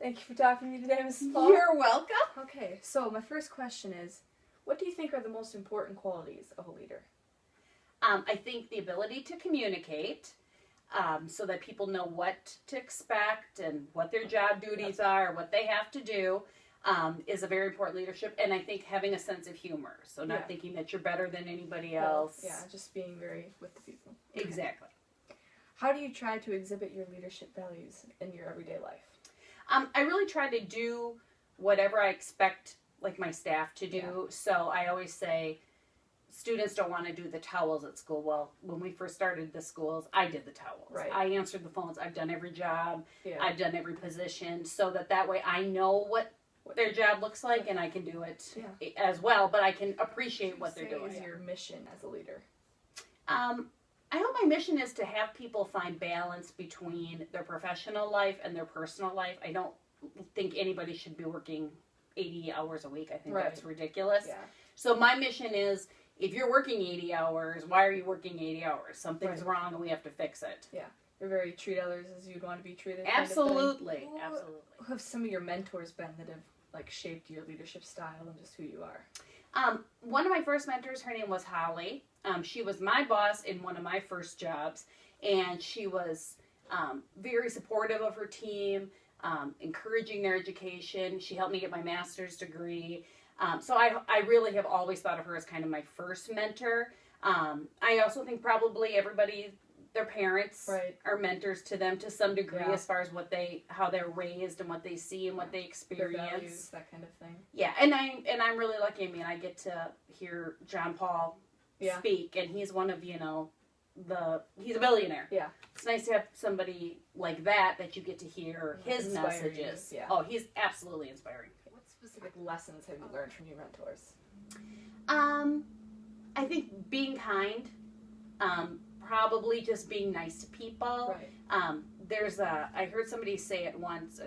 Thank you for talking to me today, Mrs. Paul. You're welcome. Okay, so my first question is, what do you think are the most important qualities of a leader? I think the ability to communicate so that people know what to expect and what their job duties are, what they have to do is a very important leadership. And I think having a sense of humor. So not thinking that you're better than anybody else. Yeah, just being very with the people. Exactly. How do you try to exhibit your leadership values in your everyday life? I really try to do whatever I expect like my staff to do. Yeah. So I always say, students don't want to do the towels at school. Well, when we first started the schools, I did the towels. Right. I answered the phones. I've done every job. Yeah. I've done every position so that way I know what their job looks like and I can do it as well, but I can appreciate what they're doing. What is your mission as a leader? I hope my mission is to have people find balance between their professional life and their personal life. I don't think anybody should be working 80 hours a week. I think that's ridiculous. Yeah. So my mission is, if you're working 80 hours, why are you working 80 hours? Something's wrong and we have to fix it. Yeah. You're very treat others as you'd want to be treated. Absolutely. Kind of Absolutely. Who have some of your mentors been that have like shaped your leadership style and just who you are? One of my first mentors, her name was Holly. She was my boss in one of my first jobs, and she was very supportive of her team, encouraging their education. She helped me get my master's degree. So I really have always thought of her as kind of my first mentor. I also think probably everybody, their parents are mentors to them to some degree as far as how they're raised and what they see and what they experience. Their values, that kind of thing. Yeah, and I'm really lucky. I mean, I get to hear John Paul speak, and he's one of, he's a billionaire. Yeah. It's nice to have somebody like that you get to hear his messages. Yeah. Oh, he's absolutely inspiring. What specific lessons have you learned from your mentors? I think being kind, probably just being nice to people. Right. I heard somebody say it once,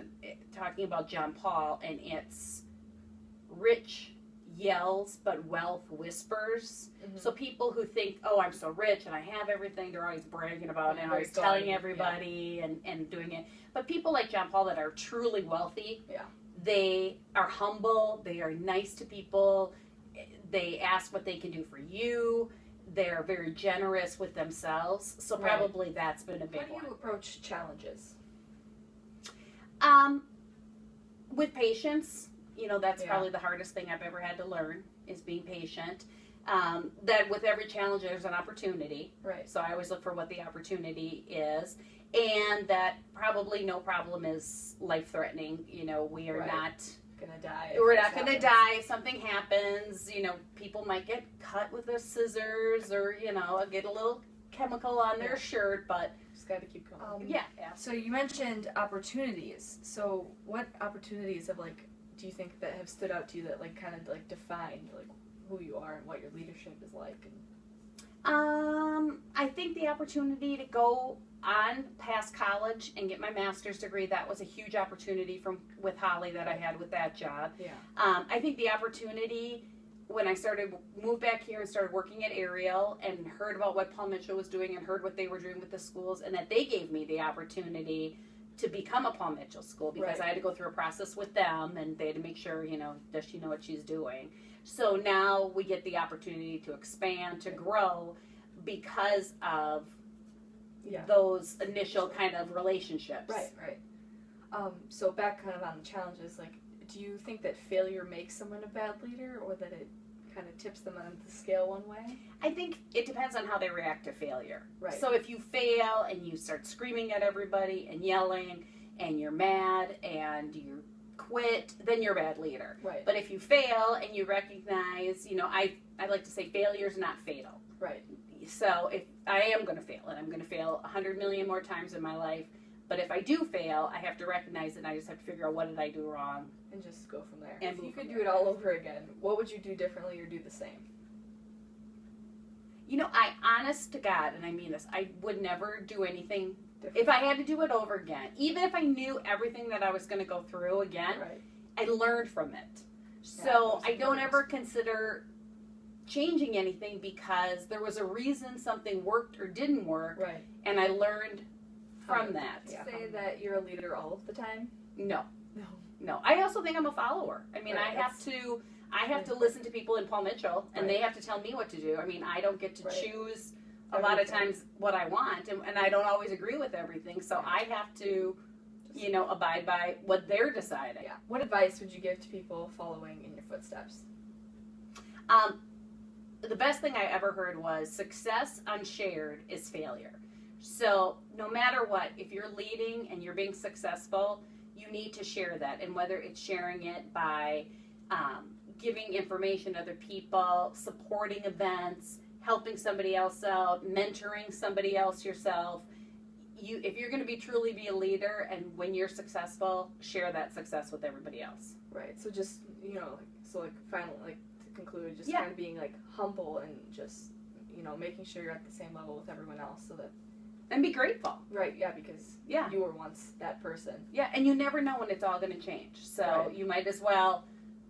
talking about John Paul, and it's rich yells, but wealth whispers. Mm-hmm. So people who think, oh, I'm so rich and I have everything, they're always bragging about it and always telling everybody and doing it. But people like John Paul that are truly wealthy, they are humble, they are nice to people, they ask what they can do for you, they're very generous with themselves. So probably that's been a big one. How do you approach challenges? With patience. That's probably the hardest thing I've ever had to learn, is being patient. That with every challenge, there's an opportunity. Right. So I always look for what the opportunity is. And that probably no problem is life-threatening. We are not going to die. We're not going to die if something happens. People might get cut with their scissors or, get a little chemical on their shirt, but just got to keep going. Yeah. So you mentioned opportunities. So what opportunities do you think that have stood out to you that kind of defined who you are and what your leadership is like? I think the opportunity to go on past college and get my master's degree, that was a huge opportunity with Holly that I had with that job. Yeah. I think the opportunity when I moved back here and started working at Ariel and heard about what Paul Mitchell was doing and heard what they were doing with the schools, and that they gave me the opportunity to become a Paul Mitchell school, because I had to go through a process with them and they had to make sure, does she know what she's doing? So now we get the opportunity to expand, to grow because of those initial kind of relationships. Right. So back kind of on the challenges, do you think that failure makes someone a bad leader, or that it kind of tips them on the scale one way? I think it depends on how they react to failure. Right. So if you fail and you start screaming at everybody and yelling and you're mad and you quit, then you're a bad leader. Right. But if you fail and you recognize, I like to say failure is not fatal. Right. So if I am going to fail, and I'm going to fail 100 million more times in my life, but if I do fail, I have to recognize it and I just have to figure out what did I do wrong. And just go from there. And if you could do it all over again, what would you do differently or do the same? I honest to God, and I mean this, I would never do anything different. If I had to do it over again. Even if I knew everything that I was going to go through again, I learned from it. So I don't ever consider changing anything, because there was a reason something worked or didn't work, right? And I learned from that. Say that you're a leader all of the time? No. No. I also think I'm a follower. I mean, Right, I have to listen to people in Paul Mitchell, and they have to tell me what to do. I mean, I don't get to choose a lot of times what I want, and I don't always agree with everything. So I have to, abide by what they're deciding. Yeah. What advice would you give to people following in your footsteps? The best thing I ever heard was success unshared is failure. So no matter what, if you're leading and you're being successful, you need to share that. And whether it's sharing it by giving information to other people, supporting events, helping somebody else out, mentoring somebody else yourself, if you're going to truly be a leader, and when you're successful, share that success with everybody else. Right. So just, finally, to conclude, just kind of being humble and just, making sure you're at the same level with everyone else so that. And be grateful. Right, yeah, because you were once that person. Yeah, and you never know when it's all going to change. So you might as well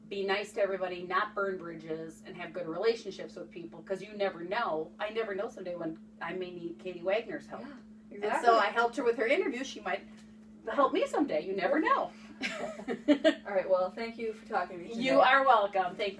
be nice to everybody, not burn bridges, and have good relationships with people, because you never know. I never know someday when I may need Katie Wagner's help. Yeah, exactly. And so I helped her with her interview. She might help me someday. You never know. All right, well, thank you for talking to me today. You are welcome. Thank you.